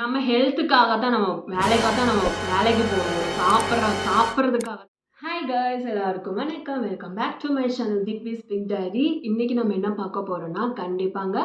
நம்ம ஹெல்த்துக்காக தான் நம்ம வேலைக்கு போகணும். சாப்பிட்றதுக்காக. ஹாய் காய்ஸ், எல்லாருக்கும் வணக்கம். Welcome back to my channel திவ்விஸ் பிக் டைரி. இன்றைக்கி நம்ம என்ன பார்க்க போகிறோம்னா, கண்டிப்பாங்க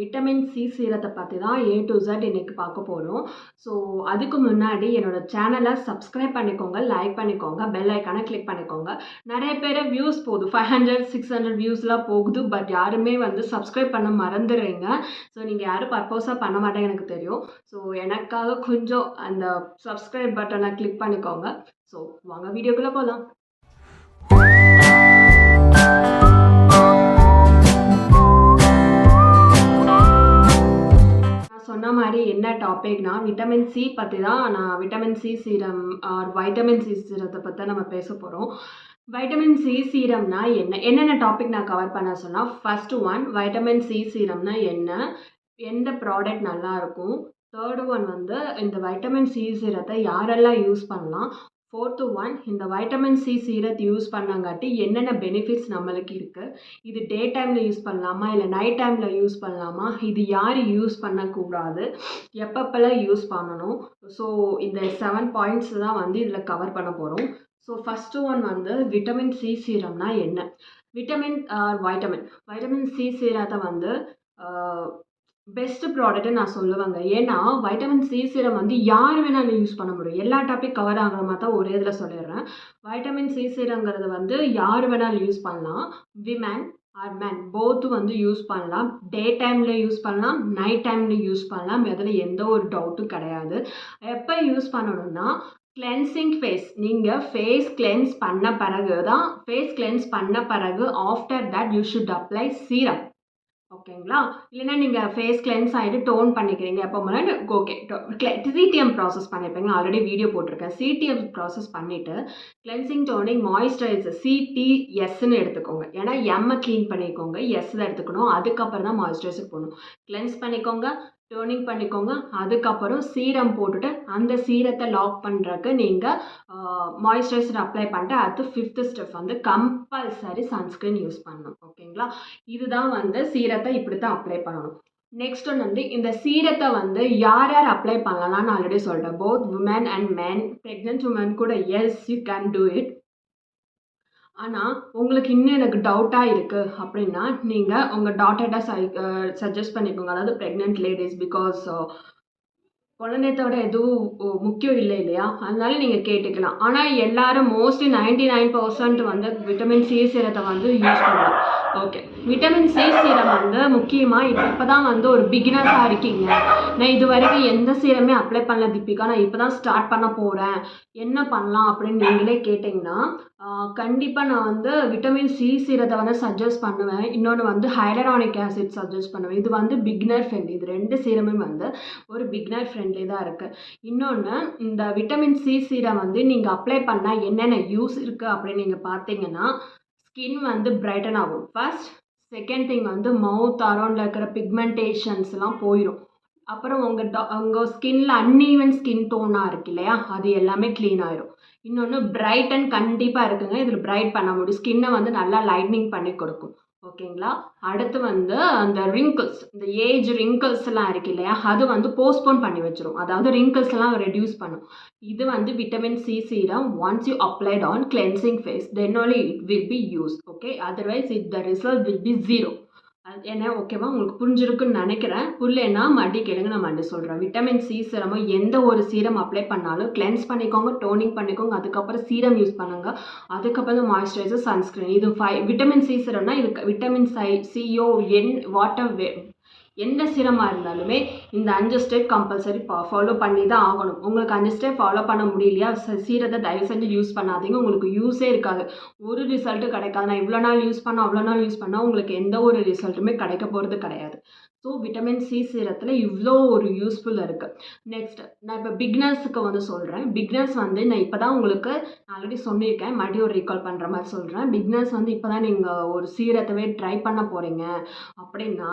விட்டமின் சி சீரத்தை பற்றி தான் A to Z இன்றைக்கி பார்க்க போகிறோம். ஸோ அதுக்கு முன்னாடி என்னோடய சேனலை சப்ஸ்கிரைப் பண்ணிக்கோங்க, லைக் பண்ணிக்கோங்க, பெல் ஐக்கானை கிளிக் பண்ணிக்கோங்க. நிறைய பேர் வியூஸ் போகுது, 500-600 வியூஸ்லாம் போகுது. பட் யாருமே சப்ஸ்கிரைப் பண்ண மறந்துடுறீங்க. ஸோ நீங்கள் யாரும் பர்பஸாக பண்ண மாட்டேங்க எனக்கு தெரியும். ஸோ எனக்காக கொஞ்சம் அந்த சப்ஸ்கிரைப் பட்டனை கிளிக் பண்ணிக்கோங்க. ஸோ வாங்க வீடியோக்குள்ளே போகலாம். நான் சொன்ன மாதிரி என்ன டாபிக்னா, விட்டமின் சி பற்றி தான். நான் vitamin C serum vitamin C சீரத்தை பற்றி தான் நம்ம பேச போகிறோம். வைட்டமின் சி சீரம்னா என்னென்ன டாபிக் நான் கவர் பண்ண சொன்னால், ஃபர்ஸ்ட் ஒன் வைட்டமின் சி சீரம்னா என்ன, எந்த ப்ராடக்ட் நல்லாயிருக்கும். தேர்டு ஒன் இந்த வைட்டமின் சி சீரத்தை யாரெல்லாம் யூஸ் பண்ணலாம். ஃபோர்த்து ஒன், இந்த வைட்டமின் சி சீரத் யூஸ் பண்ணங்காட்டி என்னென்ன பெனிஃபிட்ஸ் நம்மளுக்கு இருக்குது. இது டே டைமில் யூஸ் பண்ணலாமா, இல்லை நைட் டைமில் யூஸ் பண்ணலாமா, இது யார் யூஸ் பண்ணக்கூடாது, எப்பப்பெல்லாம் யூஸ் பண்ணணும். ஸோ இந்த 7 பாயிண்ட்ஸ் தான் இதில் கவர் பண்ண போகிறோம். So first one vitamin C சீரம்னா என்ன. வைட்டமின் சி சீரத்தை பெஸ்ட்டு ப்ராடக்ட்டு நான் சொல்லுவேங்க. ஏன்னா வைட்டமின் சி சீரம் யார் வேணாலும் யூஸ் பண்ண முடியும். எல்லா டாபிக் கவர் ஆகிற மாதிரி தான் ஒரே இதில் சொல்லிடுறேன். வைட்டமின் சி சீரங்கிறது யார் வேணாலும் யூஸ் பண்ணலாம். விமன் ஆர் மேன் போத்து யூஸ் பண்ணலாம். டே டைமில் யூஸ் பண்ணலாம், நைட் டைமில் யூஸ் பண்ணலாம். அதில் எந்த ஒரு டவுட்டும் கிடையாது. எப்போ யூஸ் பண்ணணும்னா, கிளென்சிங் ஃபேஸ், நீங்கள் ஃபேஸ் கிளென்ஸ் பண்ண பிறகு after that you should apply serum. ஓகேங்களா. இல்லைன்னா நீங்கள் ஃபேஸ் கிளென்ஸ் ஆகிட்டு டோன் பண்ணிக்கிறீங்க எப்போ மேலே ஓகே. சிடிஎம் ப்ராசஸ் பண்ணியிருப்பீங்க, ஆல்ரெடி வீடியோ போட்டிருக்கேன். சிடிஎம் ப்ராசஸ் பண்ணிவிட்டு கிளென்சிங், டோனிங், மாய்ஸ்சரைசர் CTSன்னு எடுத்துக்கோங்க. ஏன்னா எம்மை க்ளீன் பண்ணிக்கோங்க, எஸ் தான் எடுத்துக்கணும். அதுக்கப்புறம் தான் மாய்ஸ்சரைசர் போடணும். கிளென்ஸ் பண்ணிக்கோங்க, டோனிங் பண்ணிக்கோங்க, அதுக்கப்புறம் சீரம் போட்டுட்டு அந்த சீரத்தை லாக் பண்ணுறதுக்கு நீங்கள் மாய்ஸ்சரைசர் அப்ளை பண்ணிட்டு அடுத்து 5th step compulsory sunscreen use பண்ணணும். ஓகேங்களா. இதுதான் சீரத்தை இப்படி தான் அப்ளை பண்ணணும். நெக்ஸ்ட் ஒன்று இந்த சீரத்தை யார் அப்ளை பண்ணலாம்னு ஆல்ரெடி சொல்கிறேன். Both women and men, pregnant woman கூட yes you can do it. ஆனால் உங்களுக்கு இன்னும் எனக்கு டவுட்டாக இருக்குது அப்படின்னா, நீங்கள் உங்கள் டாக்டர்கிட்ட சஜஸ்ட் பண்ணிக்கோங்க. அதாவது ப்ரெக்னென்ட் லேடிஸ், பிகாஸ் குழந்தையத்தோட எதுவும் முக்கியம் இல்லை இல்லையா, அதனால நீங்கள் கேட்டுக்கலாம். ஆனால் எல்லாரும் மோஸ்ட்லி 99% விட்டமின் சி சீரத்தை யூஸ் பண்ணலாம். ஓகே. விட்டமின் சி சீரம் முக்கியமாக இப்போ தான் ஒரு பிகினர்ஸாக இருக்கீங்க. நான் இது வரைக்கும் எந்த சீரமே அப்ளை பண்ணல தீபிகா, நான் இப்போ தான் ஸ்டார்ட் பண்ண போகிறேன், என்ன பண்ணலாம் அப்படின்னு நீங்களே கேட்டிங்கன்னா, கண்டிப்பாக நான் விட்டமின் சி சீரத்தை சஜஸ்ட் பண்ணுவேன். இன்னொன்று ஹைலரானிக் ஆசிட் சஜஸ்ட் பண்ணுவேன். இது பிகினர் ஃப்ரெண்ட்லி. இது 2 சீரமே ஒரு பிகினர் ஃப்ரெண்ட்லி தான் இருக்குது. இன்னொன்று, இந்த விட்டமின் சி சீரம் நீங்கள் அப்ளை பண்ணால் என்னென்ன யூஸ் இருக்குது அப்படின்னு நீங்கள் பார்த்தீங்கன்னா, ஸ்கின் பிரைட்டன் ஆகும் ஃபர்ஸ்ட். செகண்ட் திங் மவுத் அரௌண்டில் இருக்கிற பிக்மெண்டேஷன்ஸ்லாம் போயிடும். அப்புறம் உங்கள் ஸ்கின்னில் அன்ஈவன் ஸ்கின் டோனாக இருக்கு இல்லையா, அது எல்லாமே க்ளீன் ஆயிடும். இன்னொன்று பிரைட்டன் கண்டிப்பாக இருக்குங்க. இதில் பிரைட் பண்ண முடியும். ஸ்கின்னை நல்லா லைட்னிங் பண்ணி கொடுக்கும். ஓகேங்களா. அடுத்து அந்த ரிங்கிள்ஸ், இந்த ஏஜ் ரிங்கிள்ஸ்லாம் இருக்கு இல்லையா, அது போஸ்ட்போன் பண்ணி வச்சிரும். அதாவது ரிங்கிள்ஸ்லாம் ரெடியூஸ் பண்ணும். இது vitamin C serum once you applied on cleansing face, then only it will be used. Okay. Otherwise the result will be 0. என்ன ஓகேவா, உங்களுக்கு புரிஞ்சிருக்குன்னு நினைக்கிறேன். புரியலன்னா மறுபடி கேளுங்க, நான் மறுபடி சொல்கிறேன். விட்டமின் சி சீரமோ எந்த ஒரு சீரம் அப்ளை பண்ணாலும் கிளென்ஸ் பண்ணிக்கோங்க, டோனிங் பண்ணிக்கோங்க, அதுக்கப்புறம் சீரம் யூஸ் பண்ணுங்க, அதுக்கப்புறம் மாய்ஸ்சரைசர், சன்ஸ்க்ரீன். இது விட்டமின் சி சீரம்னா இது விட்டமின் CON எந்த சீரமாக இருந்தாலுமே இந்த 5 ஸ்டெப் கம்பல்சரி ஃபாலோ பண்ணி தான் ஆகணும். உங்களுக்கு 5 ஸ்டெப் ஃபாலோ பண்ண முடியலையா, சீரத்தை தயவு செஞ்சு யூஸ் பண்ணாதீங்க. உங்களுக்கு யூஸே இருக்காது, ஒரு ரிசல்ட்டும் கிடைக்காது. நான் இவ்வளோ நாள் யூஸ் பண்ணால் உங்களுக்கு எந்த ஒரு ரிசல்ட்டுமே கிடைக்க போகிறது கிடையாது. ஸோ விட்டமின் சி சீரத்தில் இவ்வளோ ஒரு யூஸ்ஃபுல் இருக்குது. நெக்ஸ்ட், நான் இப்போ பிக்னர்ஸுக்கு சொல்கிறேன். பிக்னர்ஸ் நான் இப்போ தான் உங்களுக்கு ஆல்ரெடி சொல்லியிருக்கேன், மறுபடியும் ஒரு ரீகால் பண்ணுற மாதிரி சொல்கிறேன். பிக்னர்ஸ் இப்போ தான் நீங்கள் ஒரு சீரத்தவே ட்ரை பண்ண போகிறீங்க அப்படின்னா,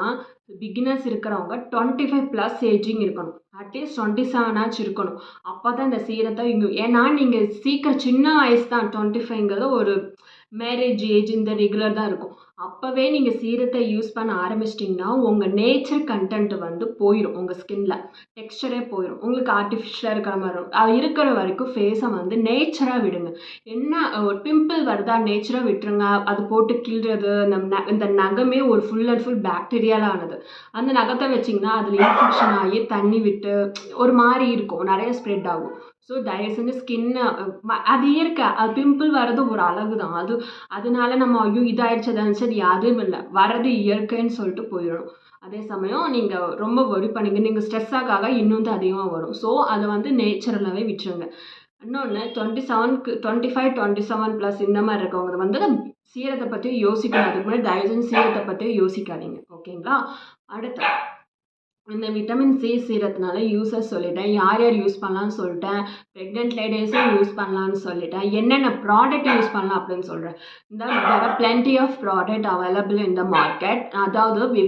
பிகினர்ஸ் இருக்கிறவங்க 25+ ஏஜிங் இருக்கணும். அட்லீஸ்ட் 27 ஆச்சு இருக்கணும். அப்போ தான் இந்த சீரத்தை ஏன்னா நீங்கள் சீக்கிரம் சின்ன வயசு தான் 25ங்கிறது ஒரு மேரேஜ் ஏஜ், இந்த ரெகுலர் தான் இருக்கும். அப்போவே நீங்கள் சீரத்தை யூஸ் பண்ண ஆரம்பிச்சிட்டிங்கன்னா உங்கள் நேச்சர் கண்டென்ட் வந்து போயிடும் உங்கள் ஸ்கின்ல, டெக்ஸ்சரே போயிடும். உங்களுக்கு ஆர்டிஃபிஷியலாக இருக்கிற மாதிரி இருக்கும். அது இருக்கிற வரைக்கும் ஃபேஸை வந்து நேச்சராக விடுங்க. என்ன ஒரு பிம்பிள் வருதா நேச்சராக விட்டுருங்க. அது போட்டு கிள்றது, இந்த நகமே ஒரு ஃபுல் அண்ட் ஃபுல் பாக்டீரியால ஆனது. அந்த நகத்தை வச்சிங்கன்னா அதில் இன்ஃபெக்ஷன் ஆகி தண்ணி விட்டு ஒரு மாதிரி இருக்கும், நிறைய ஸ்ப்ரெட் ஆகும். ஸோ தயவு செஞ்சு ஸ்கின்னை அது இயற்கை, அது பிம்பிள் வர்றது ஒரு அழகு தான். அதனால நம்ம ஐயோ இதாயிடுச்சு அதாச்சு அது யாரும் இல்லை, வர்றது இயற்கைன்னு சொல்லிட்டு போயிடணும். அதே சமயம் நீங்கள் ரொம்ப ஒரி பண்ணிங்க, நீங்கள் ஸ்ட்ரெஸ் ஆக இன்னும் தான் அதிகமாக வரும். ஸோ அதை வந்து நேச்சுரலாகவே விட்டுருங்க. இன்னொன்று 27க்கு 25 27+ இந்த மாதிரி இருக்கவங்க வந்து சீரத்தை பற்றி யோசிக்கணும். அதுக்கு முன்னாடி தயவு செஞ்சு சீரத்தை பற்றி யோசிக்காதீங்க. ஓகேங்களா? அடுத்து இந்த விட்டமின் சி சீரத்தினால யூஸஸ் சொல்லிட்டேன். யார் யார் யூஸ் பண்ணலான்னு சொல்லிட்டேன். ப்ரெக்னென்ட் லேடிஸும் யூஸ் பண்ணலான்னு சொல்லிட்டேன். என்னென்ன ப்ராடக்ட் யூஸ் பண்ணலாம் அப்படின்னு சொல்கிறேன். There are plenty of product available in the market. அதாவது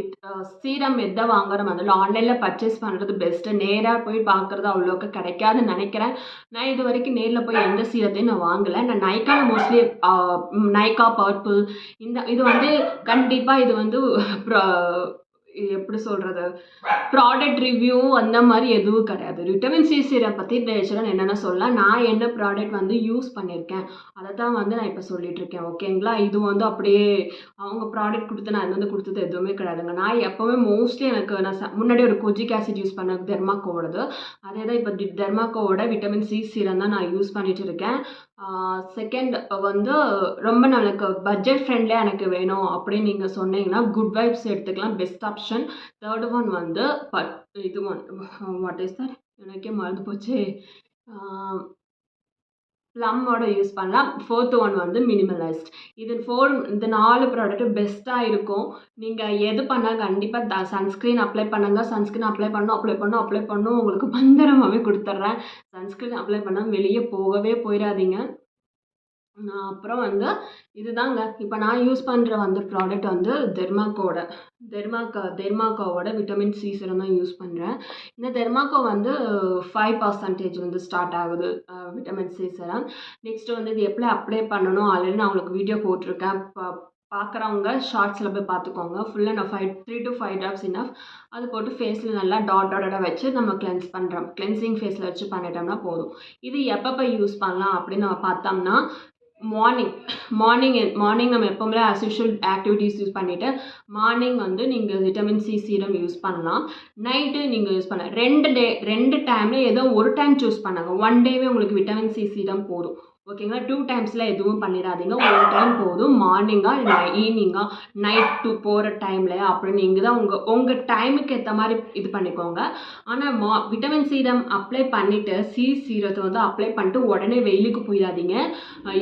சீரம் எதை வாங்குறோம் அதில் ஆன்லைனில் பர்ச்சேஸ் பண்ணுறது பெஸ்ட்டு. நேராக போய் பார்க்குறது அவ்வளோக்கு கிடைக்காதுன்னு நினைக்கிறேன். நான் இது வரைக்கும் நேரில் போய் எந்த சீரத்தையும் நான் வாங்கலை. நான் நைக்காவில் மோஸ்ட்லி நைக்கா பர்பிள் இது வந்து கண்டிப்பாக இது வந்து எப்படி சொல்கிறது, ப்ராடக்ட் ரிவ்யூ அந்த மாதிரி எதுவும் கிடையாது. விட்டமின் சி சீரம் பற்றி நேச்சுரல் என்னென்ன சொல்லலாம், நான் என்ன ப்ராடக்ட் வந்து யூஸ் பண்ணியிருக்கேன் அதை தான் வந்து நான் இப்போ சொல்லிகிட்ருக்கேன். ஓகேங்களா? இது வந்து அப்படியே அவங்க ப்ராடக்ட் கொடுத்து நான் வந்து கொடுத்தது எதுவுமே கிடையாதுங்க. நான் எப்போவுமே மோஸ்ட்லி எனக்கு நான் முன்னாடி ஒரு கொஜிக் ஆசிட் யூஸ் பண்ண டெர்மாக்கோவோடது, அதே தான் இப்போ டெர்மாக்கோவோட விட்டமின் சி சீரம் தான் நான் யூஸ் பண்ணிகிட்டு இருக்கேன். செகண்ட் வந்து ரொம்ப நம்மளுக்கு பட்ஜெட் ஃப்ரெண்ட்லியாக எனக்கு வேணும் அப்படின்னு நீங்கள் சொன்னீங்கன்னா குட் வைப்ஸ் எடுத்துக்கலாம், பெஸ்ட் ஆப்ஷன். தேர்ட் ஒன் வந்து இது ஒன் வாட் இஸ் தட், எனக்கே மறந்து போச்சு, ப்ளம்மோட யூஸ் பண்ணலாம். ஃபோர்த் ஒன் வந்து மினிமலைஸ்ட். இந்த 4 ப்ராடக்ட்டும் பெஸ்ட்டாக இருக்கும். நீங்கள் எது பண்ணால் கண்டிப்பாக சன்ஸ்க்ரீன் அப்ளை பண்ணுங்க. சன்ஸ்க்ரீன் அப்ளை பண்ணணும் உங்களுக்கு பந்தரமாகவே கொடுத்துட்றேன். சன்ஸ்க்ரீன் அப்ளை பண்ணால் வெளியே போயிடாதீங்க. அப்புறம் வந்து இதுதாங்க இப்போ நான் யூஸ் பண்ணுற வந்து ப்ராடக்ட் வந்து டெர்மாக்கோவோட விட்டமின் சி சீரம் தான் யூஸ் பண்ணுறேன். இந்த டெர்மாக்கோ வந்து 5% வந்து ஸ்டார்ட் ஆகுது விட்டமின் சி சீரம். நெக்ஸ்ட்டு வந்து இது எப்படி அப்ளை பண்ணணும் ஆல்ரெடி நான் உங்களுக்கு வீடியோ போட்டிருக்கேன். பார்க்குறவங்க ஷார்ட்ஸில் போய் பார்த்துக்கோங்க. ஃபுல்லாக நான் 3 to 5 ட்ராப்ஸ் இனஃப். அது போட்டு ஃபேஸில் நல்லா டாட்டாக வச்சு நம்ம கிளென்சிங் ஃபேஸில் வச்சு பண்ணிட்டோம்னா போதும். இது எப்போ யூஸ் பண்ணலாம் அப்படின்னு நம்ம பார்த்தோம்னா மார்னிங் நம்ம எப்போவுமே ஆஸ் யூஷுவல் ஆக்டிவிட்டீஸ் யூஸ் பண்ணிவிட்டு மார்னிங் வந்து நீங்கள் விட்டமின் சி சீரம் யூஸ் பண்ணலாம். நைட்டு நீங்கள் யூஸ் பண்ணலாம். 2 டைமில் ஏதோ ஒரு டைம் சூஸ் பண்ணாங்க. 1 டேவே உங்களுக்கு விட்டமின் சி சீரம் போதும். ஓகேங்களா? 2 டைம்ஸில் எதுவும் பண்ணிடாதீங்க. ஒரு டைம் போதும். மார்னிங்காக இல்லை ஈவினிங்காக நைட் போகிற டைமில் அப்படின்னு நீங்கள் தான் உங்கள் டைமுக்கு ஏற்ற மாதிரி இது பண்ணிக்கோங்க. ஆனால் விட்டமின் சீரம் அப்ளை பண்ணிவிட்டு சீரத்தை வந்து அப்ளை பண்ணிட்டு உடனே வெயிலுக்கு போயிடாதீங்க.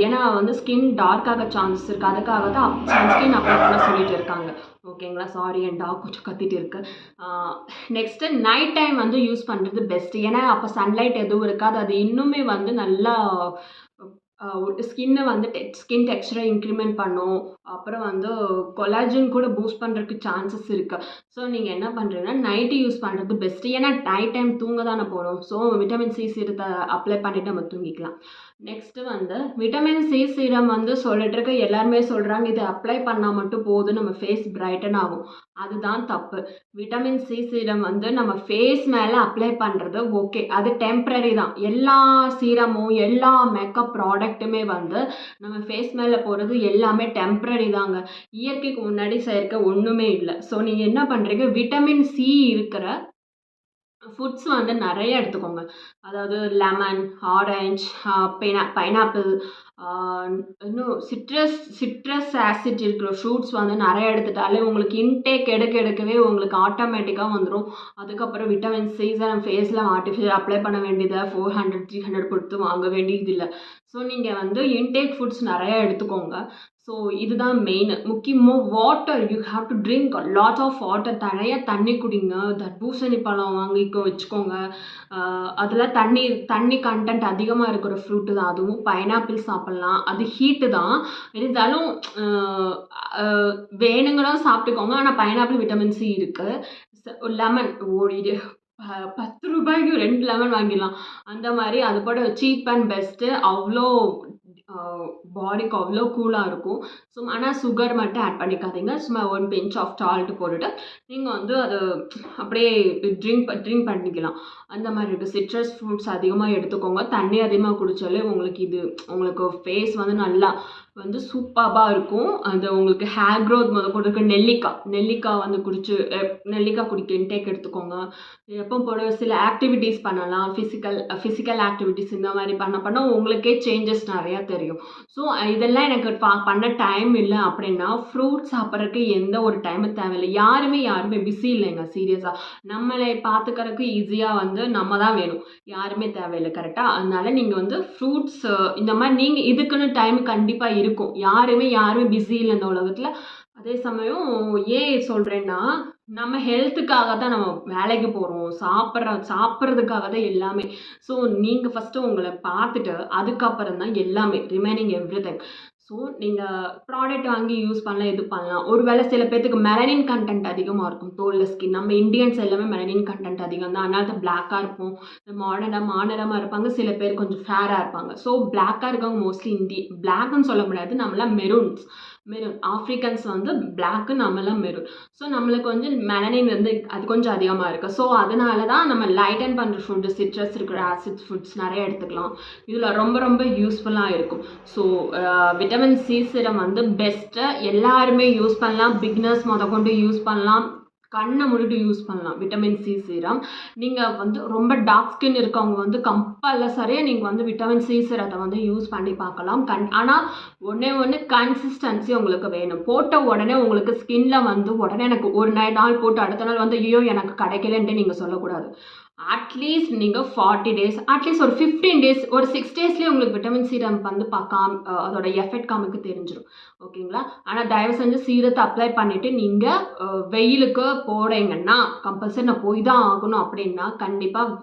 ஏன்னா வந்து ஸ்கின் டார்க்காக சான்சஸ் இருக்குது. அதுக்காக தான் சன்ஸ்கிரீன் அப்ளை பண்ண சொல்லிட்டு இருக்காங்க. ஓகேங்களா? சாரி, என் டாக் கொஞ்சம் கத்திட்டு இருக்கு. நெக்ஸ்ட்டு நைட் டைம் வந்து யூஸ் பண்ணுறது பெஸ்ட்டு. ஏன்னா அப்போ சன்லைட் எதுவும் இருக்காது. அது இன்னுமே வந்து நல்லா ஸ்கின்னை வந்து ஸ்கின் டெக்ஸ்சரை இன்க்ரிமெண்ட் பண்ணும். அப்புறம் வந்து கொலாஜன் கூட பூஸ்ட் பண்ணுறதுக்கு சான்சஸ் இருக்குது. ஸோ நீங்கள் என்ன பண்ணுறீங்கன்னா நைட்டு யூஸ் பண்ணுறது பெஸ்ட்டு. ஏன்னா நைட் டைம் தூங்க தானே போகிறோம். ஸோ விட்டமின் சி சீரத்தை அப்ளை பண்ணிவிட்டு நம்ம தூங்கிக்கலாம். நெக்ஸ்ட்டு வந்து விட்டமின் சி சீரம் வந்து சொல்லிட்டு இருக்க எல்லாருமே சொல்கிறாங்க இது அப்ளை பண்ணால் மட்டும் போதும் நம்ம ஃபேஸ் பிரைட்டன் ஆகும். அதுதான் தப்பு. விட்டமின் சி சீரம் வந்து நம்ம ஃபேஸ் மேலே அப்ளை பண்ணுறது ஓகே, அது டெம்ப்ரரி தான். எல்லா சீரமும் எல்லா மேக்கப் ப்ராடக்ட்டுமே வந்து நம்ம ஃபேஸ் மேலே போகிறது எல்லாமே டெம்ப்ரரி தாங்க. இயற்கைக்கு முன்னாடி செயற்கை ஒன்றுமே இல்லை. ஸோ நீங்கள் என்ன பண்ணுறீங்க, விட்டமின் சி இருக்கிற ஃபுட்ஸ் வந்து நிறைய எடுத்துக்கோங்க. அதாவது லெமன், ஆரஞ்ச், பைனாப்பிள், இன்னும் சிட்ரஸ் ஆசிட் இருக்கிற ஃப்ரூட்ஸ் வந்து நிறைய எடுத்துட்டாலே உங்களுக்கு இன்டேக் எடுக்கவே உங்களுக்கு ஆட்டோமேட்டிக்காக வந்துடும். அதுக்கப்புறம் விட்டமின் சி சீரம் ஃபேஸில் ஆர்டிஃபிஷியல் அப்ளை பண்ண வேண்டியதை 400 300 கொடுத்து வாங்க வேண்டியது இல்லை. ஸோ நீங்கள் வந்து இன்டேக் ஃபுட்ஸ் நிறையா எடுத்துக்கோங்க. ஸோ இதுதான் மெயின். முக்கியமாக water, you have to drink lot of water. நிறைய தண்ணி குடிங்க. தர்பூசணி பழம் வச்சுக்கோங்க. அதில் தண்ணி கண்டென்ட் அதிகமாக இருக்கிற ஃப்ரூட்டு தான். அதுவும் பைனாப்பிள் சாப்பிட்லாம். அது ஹீட்டு தான் இருந்தாலும் வேணுங்கன்னா சாப்பிட்டுக்கோங்க. ஆனால் பைனாப்பிள் விட்டமின் சி இருக்குது. லெமன் ஓடிடு 10 ரூபாய்க்கு 2 லெமன் வாங்கிடலாம். அந்த மாதிரி அது கூட சீப் அண்ட் பெஸ்ட்டு. அவ்வளோ பாடிக்கு அவ்வளோ கூலாக இருக்கும். ஸோ ஆனால் சுகர் மட்டும் ஆட் பண்ணிக்காதீங்க. சும்மா 1 பிஞ்ச் ஆஃப் சால்ட் போட்டுட்டு நீங்கள் வந்து அது அப்படியே ட்ரிங்க் பண்ணிக்கலாம். அந்த மாதிரி இருக்குது. சிட்ரஸ் ஃப்ரூட்ஸ் அதிகமாக எடுத்துக்கோங்க. தண்ணி அதிகமாக குடித்தாலே உங்களுக்கு ஃபேஸ் வந்து நல்லா வந்து சூப்பராக இருக்கும். அது உங்களுக்கு ஹேர் க்ரோத் முதற்கொண்டு இருக்குது. நெல்லிக்காய் வந்து நெல்லிக்காய் குடிக்க இன்டேக் எடுத்துக்கோங்க. எப்போ போல சில ஆக்டிவிட்டீஸ் பண்ணலாம். ஃபிசிக்கல் ஆக்டிவிட்டீஸ் இந்த மாதிரி பண்ண உங்களுக்கே சேஞ்சஸ் நிறையா தெரியும். ஸோ இதெல்லாம் எனக்கு பண்ண டைம் இல்லை அப்படின்னா ஃப்ரூட்ஸ் சாப்பிட்றதுக்கு எந்த ஒரு டைமும் தேவையில்லை. யாருமே பிஸி இல்லைங்க. சீரியஸாக நம்மளை பார்த்துக்கறதுக்கு ஈஸியாக வந்து நம்ம தான் வேணும். யாருமே தேவையில்லை. கரெக்டாக? அதனால நீங்கள் வந்து ஃப்ரூட்ஸ் இந்த மாதிரி நீங்கள் இதுக்குன்னு டைம் கண்டிப்பாக இருக்கும். யாருமே பிஸி இல்லை இந்த உலகத்தில். அதே சமயம் ஏன் சொல்கிறேன்னா, நம்ம ஹெல்த்துக்காக தான் நம்ம வேலைக்கு போகிறோம். சாப்பிட்றதுக்காக தான் எல்லாமே. ஸோ நீங்கள் ஃபஸ்ட்டு உங்களை பார்த்துட்டு அதுக்கப்புறம் தான் எல்லாமே ரிமைனிங் எவ்ரிதிங். ஸோ நீங்கள் ப்ராடக்ட் வாங்கி யூஸ் பண்ணலாம், இது பண்ணலாம். ஒரு வேளை சில பேர்த்துக்கு மெலனின் கண்டென்ட் அதிகமாக இருக்கும் தோலில், ஸ்கின். நம்ம இந்தியன்ஸ் எல்லாமே மெலனின் கண்டென்ட் அதிகம் தான். அதனால தான் பிளாக்காக இருப்போம். மாநிறமாக இருப்பாங்க. சில பேர் கொஞ்சம் ஃபேராக இருப்பாங்க. ஸோ பிளாக்காக இருக்கவங்க மோஸ்ட்லி பிளாக்னு சொல்ல முடியாது. நம்மளாம் மெரூன் ஆஃப்ரிக்கன்ஸ் வந்து பிளாக்கு, நம்மளாம் மெரூன். ஸோ நம்மளுக்கு வந்து மெலனின் வந்து அது கொஞ்சம் அதிகமாக இருக்குது. ஸோ அதனால தான் நம்ம லைட்டன் பண்ணுற ஃபுட்டு, சிட்ரஸ் இருக்கிற ஆசிட் ஃபுட்ஸ் நிறைய எடுத்துக்கலாம். இதில் ரொம்ப யூஸ்ஃபுல்லாக இருக்கும். ஸோ விட்டமின் சி சிரம் வந்து பெஸ்ட்டு. எல்லாருமே யூஸ் பண்ணலாம். பிகினர்ஸ் முதற்கொண்டு யூஸ் பண்ணலாம். கண்ணை மூடிட்டு யூஸ் பண்ணலாம் விட்டமின் சி சீரம். நீங்கள் வந்து ரொம்ப டார்க் ஸ்கின் இருக்கவங்க வந்து கம்பல்சரியாக நீங்கள் வந்து விட்டமின் சி சீரத்தை வந்து யூஸ் பண்ணி பார்க்கலாம். ஆனால் ஒன்று கன்சிஸ்டன்சி உங்களுக்கு வேணும். போட்ட உடனே உங்களுக்கு ஸ்கின்ல வந்து உடனே எனக்கு ஒரு நாள் போட்டு அடுத்த நாள் வந்து ஐயோ எனக்கு கிடைக்கலன்ட்டு நீங்கள் சொல்லக்கூடாது. அட்லீஸ்ட் நீங்கள் 40 டேஸ், அட்லீஸ்ட் ஒரு 15 டேஸ், ஒரு 6 டேஸ்லேயே உங்களுக்கு விட்டமின் சீரம் வந்து அதோட எஃபெக்ட் காமிக்க தெரிஞ்சிடும். ஓகேங்களா? ஆனால் தயவு செஞ்சு சீரத்தை அப்ளை பண்ணிவிட்டு நீங்கள் வெயிலுக்கு போகிறீங்கன்னா கம்பல்சரி நான் போய் தான் ஆகணும் அப்படின்னா கண்டிப்பாக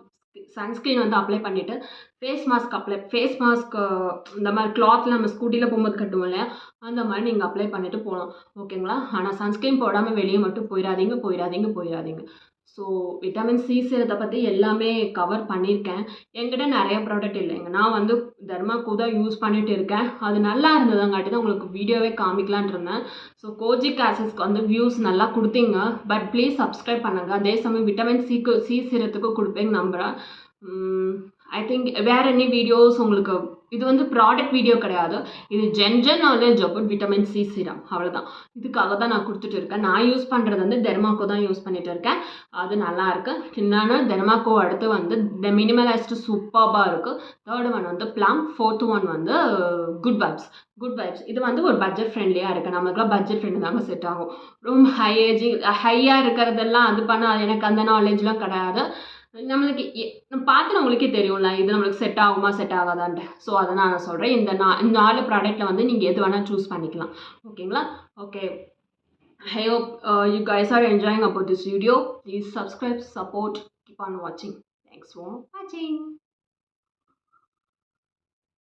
சன்ஸ்க்ரீன் வந்து அப்ளை பண்ணிவிட்டு ஃபேஸ் மாஸ்க் இந்த மாதிரி கிளாத்தில் நம்ம ஸ்கூட்டியில் போகும்போது கட்டுவோம் இல்லையா, அந்த மாதிரி நீங்கள் அப்ளை பண்ணிவிட்டு போகலாம். ஓகேங்களா? ஆனால் சன்ஸ்க்ரீன் போடாமல் வெளியே மட்டும் போயிடாதீங்க. ஸோ விட்டமின் சி சீரத்தை பற்றி எல்லாமே கவர் பண்ணியிருக்கேன். என்கிட்ட நிறைய ப்ராடக்ட் இல்லைங்க. நான் வந்து டெர்மாக்கோ தான் யூஸ் பண்ணிகிட்டு இருக்கேன். அது நல்லா இருந்ததுங்காட்டி தான் உங்களுக்கு வீடியோவே காமிக்கலான் இருந்தேன். ஸோ கோஜிக் ஆசிட்ஸ்க்கு வந்து வியூஸ் நல்லா கொடுத்தீங்க. பட் ப்ளீஸ் சப்ஸ்கிரைப் பண்ணுங்கள். அதே சமயம் விட்டமின் சி சீரத்துக்கு கொடுப்பேங்க நம்புகிறேன். ஐ திங்க் வேறு எனி வீடியோஸ் உங்களுக்கு இது வந்து ப்ராடக்ட் வீடியோ கிடையாது. இது general knowledge about vitamin C serum. அவ்வளோதான். இதுக்காக தான் நான் கொடுத்துட்டு இருக்கேன். நான் யூஸ் பண்ணுறது வந்து டெர்மாக்கோ தான் யூஸ் பண்ணிகிட்டு இருக்கேன். அது நல்லாயிருக்கு. என்னென்னா டெர்மாக்கோ அடுத்து வந்து த மினிமலைஸ்டு சூப்பராக இருக்குது. தேர்டு ஒன் வந்து ப்ளம். ஃபோர்த்து ஒன் வந்து குட் வைப்ஸ். இது வந்து ஒரு பட்ஜெட் ஃப்ரெண்ட்லியாக இருக்குது. நம்மளுக்குலாம் பட்ஜெட் ஃப்ரெண்டு தாங்க செட் ஆகும். ரொம்ப ஹையாக இருக்கிறதெல்லாம் அது பண்ணால் எனக்கு அந்த நாலேஜ்லாம் கிடையாது. நம்மளுக்கு பார்த்து உங்களுக்கே தெரியும்ல இது நம்மளுக்கு செட் ஆகாதான்ட்டு. ஸோ அதை நான் சொல்கிறேன். இந்த 4 ப்ராடக்ட்டில் வந்து நீங்கள் எது வேணால் சூஸ் பண்ணிக்கலாம். ஓகேங்களா? Okay. I hope you guys are enjoying about this video. Please subscribe, support, keep on watching. Thanks for watching.